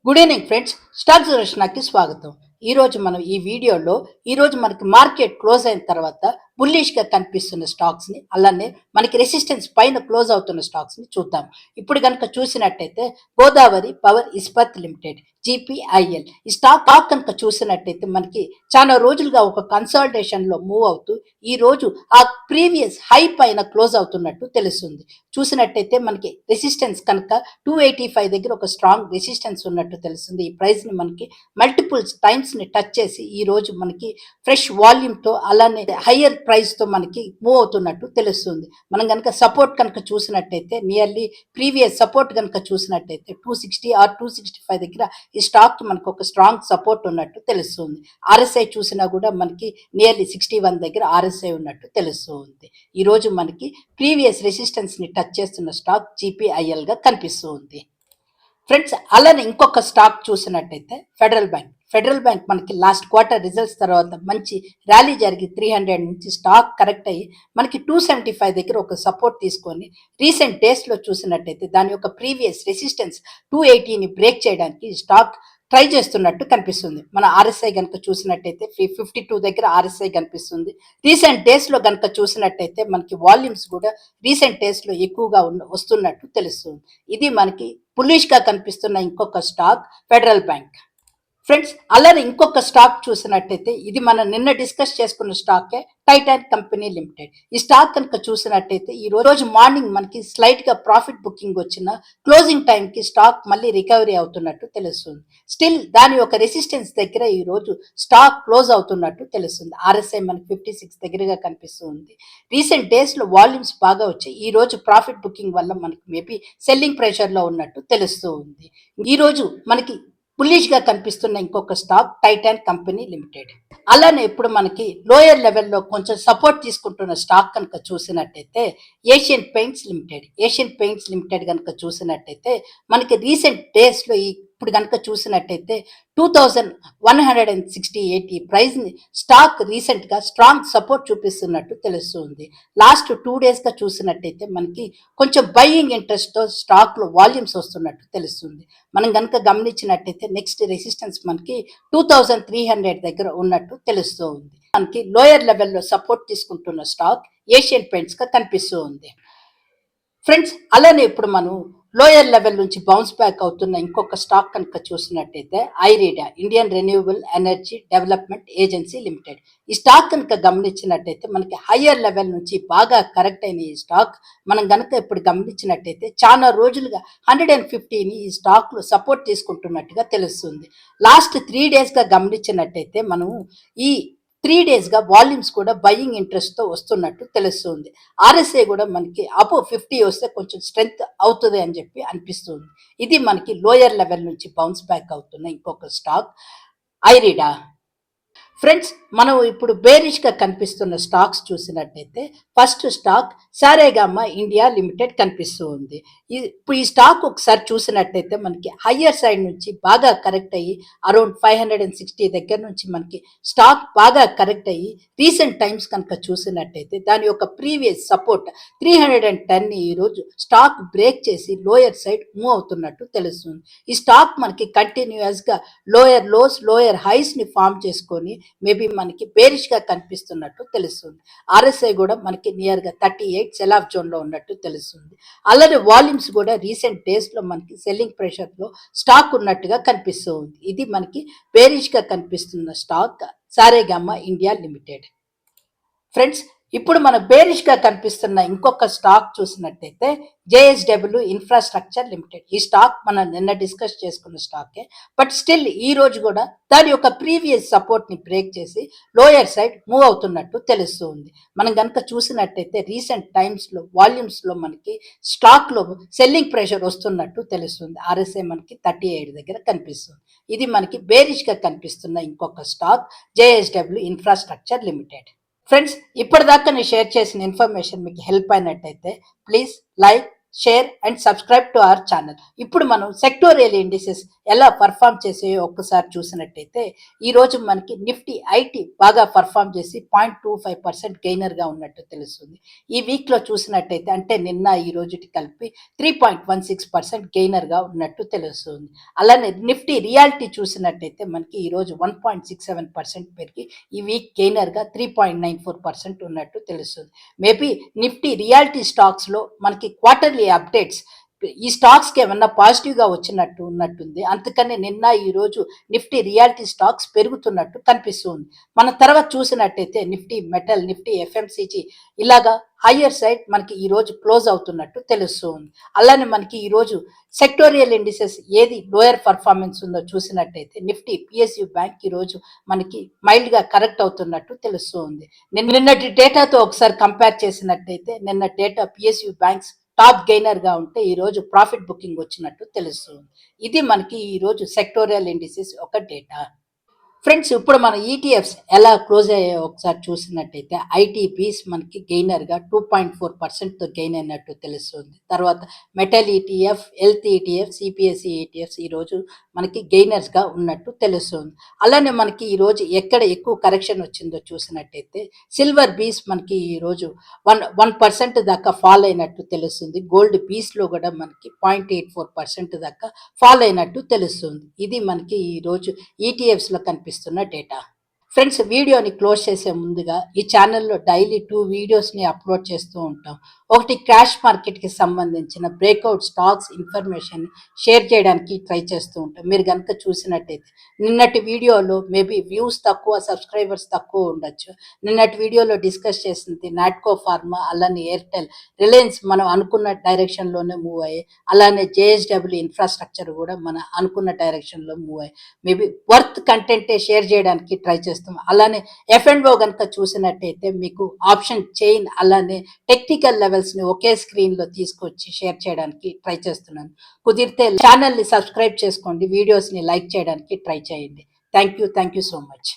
Good evening friends, stock దర్శనాకి స్వాగతం. ఈరోజు మనం ఈ వీడియోలో ఈరోజు మనకి మార్కెట్ క్లోజ్ అయిన తర్వాత బుల్లిష్గా కనిపిస్తున్న స్టాక్స్ని, అలానే మనకి రెసిస్టెన్స్ పైన క్లోజ్ అవుతున్న స్టాక్స్ని చూద్దాం. ఇప్పుడు కనుక చూసినట్టయితే గోదావరి పవర్ ఇస్పత్ లిమిటెడ్ జీపీఐఎల్ ఈ స్టాక్ కనుక చూసినట్టయితే మనకి చాలా రోజులుగా ఒక కన్సాలిడేషన్లో మూవ్ అవుతూ ఈ రోజు ఆ ప్రీవియస్ హై పైన క్లోజ్ అవుతున్నట్టు తెలుస్తుంది. చూసినట్టయితే మనకి రెసిస్టెన్స్ కనుక 285 దగ్గర ఒక స్ట్రాంగ్ రెసిస్టెన్స్ ఉన్నట్టు తెలుస్తుంది. ఈ ప్రైస్ ని మనకి మల్టిపుల్స్ టైమ్స్ ని టచ్ చేసి ఈ రోజు మనకి ఫ్రెష్ వాల్యూమ్ తో అలానే హయ్యర్ ప్రైస్ తో మనకి మూవ్ అవుతున్నట్టు తెలుస్తుంది. మనం కనుక సపోర్ట్ కనుక చూసినట్టయితే నియర్లీ ప్రీవియస్ సపోర్ట్ కనుక చూసినట్టయితే 260 ఆర్ 265 దగ్గర ఈ స్టాక్ కి మనకు ఒక స్ట్రాంగ్ సపోర్ట్ ఉన్నట్టు తెలుస్తుంది. ఆర్ఎస్ఐ చూసినా కూడా మనకి నియర్లీ 61 దగ్గర ఆర్ఎస్ఐ ఉన్నట్టు తెలుస్తుంది. ఈ రోజు మనకి ప్రీవియస్ రెసిస్టెన్స్ ని టచ్ చేస్తున్న స్టాక్ జీపీఐఎల్ గా కనిపిస్తూ ఉంది. ఫ్రెండ్స్, అలానే ఇంకొక స్టాక్ చూసినట్టయితే ఫెడరల్ బ్యాంక్ మనకి లాస్ట్ క్వార్టర్ రిజల్ట్స్ తర్వాత మంచి ర్యాలీ జరిగి 300 నుంచి స్టాక్ కరెక్ట్ అయ్యి మనకి 275 దగ్గర ఒక సపోర్ట్ తీసుకొని రీసెంట్ డేస్లో చూసినట్టయితే దాని యొక్క ప్రీవియస్ రెసిస్టెన్స్ 280ని బ్రేక్ చేయడానికి స్టాక్ ట్రై చేస్తున్నట్టు కనిపిస్తుంది. మన ఆర్ఎస్ఐ కనుక చూసినట్టయితే 52 దగ్గర ఆర్ఎస్ఐ కనిపిస్తుంది. రీసెంట్ డేస్లో కనుక చూసినట్టయితే మనకి వాల్యూమ్స్ కూడా రీసెంట్ డేస్లో ఎక్కువగా వస్తున్నట్టు తెలుస్తుంది. ఇది మనకి పులిష్గా కనిపిస్తున్న ఇంకొక స్టాక్ ఫెడరల్ బ్యాంక్. ఫ్రెండ్స్, అలానే ఇంకొక స్టాక్ చూసినట్టయితే ఇది మనం నిన్న డిస్కస్ చేసుకున్న స్టాకే టైటాన్ కంపెనీ లిమిటెడ్. ఈ స్టాక్ కనుక చూసినట్టయితే ఈ రోజు మార్నింగ్ మనకి స్లైట్ గా ప్రాఫిట్ బుకింగ్ వచ్చిన క్లోజింగ్ టైం కి స్టాక్ మళ్ళీ రికవరీ అవుతున్నట్టు తెలుస్తుంది. స్టిల్ దాని యొక్క రెసిస్టెన్స్ దగ్గర ఈ రోజు స్టాక్ క్లోజ్ అవుతున్నట్టు తెలుస్తుంది. ఆర్ఎస్ఐ మనకి 56 దగ్గరగా కనిపిస్తుంది. రీసెంట్ డేస్ లో వాల్యూమ్స్ బాగా వచ్చాయి. ఈ రోజు ప్రాఫిట్ బుకింగ్ వల్ల మనకి మేబీ సెల్లింగ్ ప్రెషర్ లో ఉన్నట్టు తెలుస్తూ ఉంది. ఈ రోజు మనకి బుల్లిష్ గా కనిపిస్తున్న ఇంకొక స్టాక్ టైటాన్ కంపెనీ లిమిటెడ్. అలానే ఇప్పుడు మనకి లోయర్ లెవెల్లో కొంచెం సపోర్ట్ తీసుకుంటున్న స్టాక్ కనుక చూసినట్టయితే ఏషియన్ పెయింట్స్ లిమిటెడ్ కనుక చూసినట్టయితే మనకి రీసెంట్ డేస్ లో ఇప్పుడు కనుక చూసినట్టయితే 2168 ఈ ప్రైస్ ని స్టాక్ రీసెంట్ గా స్ట్రాంగ్ సపోర్ట్ చూపిస్తున్నట్టు తెలుస్తుంది. లాస్ట్ 2 డేస్ గా చూసినట్టయితే మనకి కొంచెం బయింగ్ ఇంట్రెస్ట్ తో స్టాక్ లో వాల్యూమ్స్ వస్తున్నట్టు తెలుస్తుంది. మనం కనుక గమనించినట్టయితే నెక్స్ట్ రెసిస్టెన్స్ మనకి 2300 దగ్గర ఉన్నట్టు తెలుస్తూ ఉంది. మనకి లోయర్ లెవెల్లో సపోర్ట్ తీసుకుంటున్న స్టాక్ ఏషియన్ పెయింట్స్ గా కనిపిస్తూ ఉంది. ఫ్రెండ్స్, అలానే ఇప్పుడు మనం లోయర్ లెవెల్ నుంచి బౌన్స్ బ్యాక్ అవుతున్న ఇంకొక స్టాక్ కనుక చూసినట్టయితే IREDA Indian renewable energy development agency limited. ఈ స్టాక్ కనుక గమనించినట్టయితే మనకి హయ్యర్ లెవెల్ నుంచి బాగా కరెక్ట్ అయిన ఈ స్టాక్ మనం కనుక ఇప్పుడు గమనించినట్టయితే చాలా రోజులుగా 150ని ఈ స్టాక్ లో సపోర్ట్ తీసుకుంటున్నట్టుగా తెలుస్తుంది. లాస్ట్ 3 డేస్ గా గమనించినట్టయితే మనం ఈ 3 డేస్ గా వాల్యూమ్స్ కూడా బయింగ్ ఇంట్రెస్ట్ తో వస్తున్నట్టు తెలుస్తుంది. ఆర్ఎస్ఐ కూడా మనకి అబో 50 వస్తే కొంచెం స్ట్రెంగ్త్ అవుతుంది అని చెప్పి అనిపిస్తుంది. ఇది మనకి లోయర్ లెవెల్ నుంచి బౌన్స్ బ్యాక్ అవుతున్న ఇంకొక స్టాక్ ఐరిడా. ఫ్రెండ్స్, మనం ఇప్పుడు బేరిష్ గా కనిపిస్తున్న స్టాక్స్ చూసినట్టయితే ఫస్ట్ స్టాక్ సారేగామా ఇండియా లిమిటెడ్ కనిపిస్తూ ఉంది. ఇప్పుడు ఈ స్టాక్ ఒకసారి చూసినట్టయితే మనకి హయ్యర్ సైడ్ నుంచి బాగా కరెక్ట్ అయ్యి అరౌండ్ 560 దగ్గర నుంచి మనకి స్టాక్ బాగా కరెక్ట్ అయ్యి రీసెంట్ టైమ్స్ కనుక చూసినట్టయితే దాని యొక్క ప్రీవియస్ సపోర్ట్ 310 ని ఈ రోజు స్టాక్ బ్రేక్ చేసి లోయర్ సైడ్ మూవ్ అవుతున్నట్టు తెలుస్తుంది. ఈ స్టాక్ మనకి కంటిన్యూస్ గా లోయర్ హైస్ ని ఫామ్ చేసుకొని మేబీ మనకి బేరిష్ గా కనిపిస్తున్నట్టు తెలుస్తుంది. ఆర్ఎస్ఐ కూడా మనకి నియర్ గా 38 సెల్ ఆఫ్ జోన్ లో ఉన్నట్టు తెలుస్తుంది. అలానే వాల్యూమ్స్ కూడా రీసెంట్ డేస్ లో మనకి సెల్లింగ్ ప్రెషర్ లో స్టాక్ ఉన్నట్టుగా కనిపిస్తూ ఉంది. ఇది మనకి బేరిష్ గా కనిపిస్తున్న స్టాక్ సారేగామా ఇండియా లిమిటెడ్. ఫ్రెండ్స్, ఇప్పుడు మన బేరిష్ గా కనిపిస్తున్న ఇంకొక స్టాక్ చూసినట్టయితే జేఎస్డబ్ల్యూ ఇన్ఫ్రాస్ట్రక్చర్ లిమిటెడ్. ఈ స్టాక్ మనం నిన్న డిస్కస్ చేసుకున్న స్టాకే, బట్ స్టిల్ ఈ రోజు కూడా దాని యొక్క ప్రీవియస్ సపోర్ట్ ని బ్రేక్ చేసి లోయర్ సైడ్ మూవ్ అవుతున్నట్టు తెలుస్తూ ఉంది. మనం కనుక చూసినట్టయితే రీసెంట్ టైమ్స్ లో వాల్యూమ్స్ లో మనకి స్టాక్ లో సెల్లింగ్ ప్రెషర్ వస్తున్నట్టు తెలుస్తుంది. ఆర్ఎస్ఐ మనకి 38 దగ్గర కనిపిస్తుంది. ఇది మనకి బేరిష్ గా కనిపిస్తున్న ఇంకొక stock JSW infrastructure limited. Friends, ఇప్పటిదాకా నేను షేర్ చేసిన ఇన్ఫర్మేషన్ మీకు హెల్ప్ అయినట్టయితే please like, share and subscribe to our channel. ఇప్పుడు మనం సెక్టోరియల్ ఇండిసెస్ ఎలా పర్ఫామ్ చేసాయో ఒక్కసారి చూసినట్టయితే ఈ రోజు మనకి నిఫ్టీ ఐటీ బాగా పర్ఫామ్ చేసి 0.25% గెయినర్గా ఉన్నట్టు తెలుస్తుంది. ఈ వీక్లో చూసినట్టయితే అంటే నిన్న ఈ రోజుటి కలిపి 3.16% గెయినర్గా ఉన్నట్టు తెలుస్తుంది. అలానే నిఫ్టీ రియాలిటీ చూసినట్టయితే మనకి ఈరోజు 1.67% పెరిగి ఈ వీక్ గెయినర్గా 3.94% ఉన్నట్టు తెలుస్తుంది. మేబీ నిఫ్టీ రియాలిటీ స్టాక్స్లో మనకి క్వార్టర్లీ అప్డేట్స్ ఈ స్టాక్స్కి ఏమన్నా పాజిటివ్గా వచ్చినట్టు ఉన్నట్టుంది. అందుకని నిన్న ఈరోజు నిఫ్టీ రియాలిటీ స్టాక్స్ పెరుగుతున్నట్టు కనిపిస్తుంది. మన తర్వాత చూసినట్టయితే నిఫ్టీ మెటల్, నిఫ్టీ ఎఫ్ఎంసీజీ ఇలాగా హయ్యర్ సైడ్ మనకి ఈరోజు క్లోజ్ అవుతున్నట్టు తెలుస్తుంది. అలానే మనకి ఈరోజు సెక్టోరియల్ ఇండిసెస్ ఏది లోయర్ పర్ఫార్మెన్స్ ఉందో చూసినట్టయితే నిఫ్టీ పిఎస్యు బ్యాంక్ ఈరోజు మనకి మైల్డ్గా కరెక్ట్ అవుతున్నట్టు తెలుస్తుంది. నిన్నటి డేటాతో ఒకసారి కంపేర్ చేసినట్టయితే నిన్న డేటా పిఎస్యు బ్యాంక్స్ టాప్ గెయినర్గా ఉంటే ఈరోజు ప్రాఫిట్ బుకింగ్ వచ్చినట్టు తెలుస్తుంది. ఇది మనకి ఈరోజు సెక్టోరియల్ ఇండిసెస్ ఒక డేటా. ఫ్రెండ్స్ ఇప్పుడు మన ఈటీఎఫ్స్ ఎలా క్లోజ్ అయ్యాయో ఒకసారి చూసినట్టయితే ఐటీపీస్ మనకి గెయినర్గా 2.4%తో గెయిన్ అయినట్టు తెలుస్తుంది. తర్వాత metal ETF, health ETF, CPSE ETFs ఈరోజు మనకి గెయినర్స్గా ఉన్నట్టు తెలుస్తుంది. అలానే మనకి ఈరోజు ఎక్కడ ఎక్కువ కరెక్షన్ వచ్చిందో చూసినట్టయితే సిల్వర్ బీస్ మనకి ఈరోజు 1% దాకా ఫాల్ అయినట్టు తెలుస్తుంది. గోల్డ్ బీస్లో కూడా మనకి 0.84% దాకా ఫాల్ అయినట్టు తెలుస్తుంది. ఇది మనకి ఈరోజు ఈటీఎఫ్స్లో కనిపిస్తున్న డేటా. ఫ్రెండ్స్ వీడియోని క్లోజ్ చేసే ముందుగా ఈ ఛానల్లో డైలీ 2 వీడియోస్ని అప్లోడ్ చేస్తూ ఉంటాం. ఒకటి క్రాష్ మార్కెట్కి సంబంధించిన బ్రేక్అవుట్ స్టాక్స్ ఇన్ఫర్మేషన్ షేర్ చేయడానికి ట్రై చేస్తూ ఉంటాం. మీరు కనుక చూసినట్టయితే నిన్నటి వీడియోలో మేబీ వ్యూస్ తక్కువ, సబ్స్క్రైబర్స్ తక్కువ ఉండొచ్చు. నిన్నటి వీడియోలో డిస్కస్ చేసింది నాట్కో ఫార్మా, అలానే ఎయిర్టెల్, రిలయన్స్ మనం అనుకున్న డైరెక్షన్లోనే మూవ్ అయ్యాయి. అలానే జేఎస్డబ్ల్యూ ఇన్ఫ్రాస్ట్రక్చర్ కూడా మన అనుకున్న డైరెక్షన్లో మూవ్ అయ్యాయి. మేబీ వర్త్ కంటెంటే షేర్ చేయడానికి ట్రై చేస్తాం. అలానే ఎఫ్&ఓ కనుక చూసినట్టయితే మీకు ఆప్షన్ చైన్ అలానే టెక్నికల్ లెవెల్స్ని ఒకే స్క్రీన్లో తీసుకొచ్చి షేర్ చేయడానికి ట్రై చేస్తున్నాను. కుదిరితే ఛానల్ని సబ్స్క్రైబ్ చేసుకోండి, వీడియోస్ని లైక్ చేయడానికి ట్రై చేయండి. Thank you so much.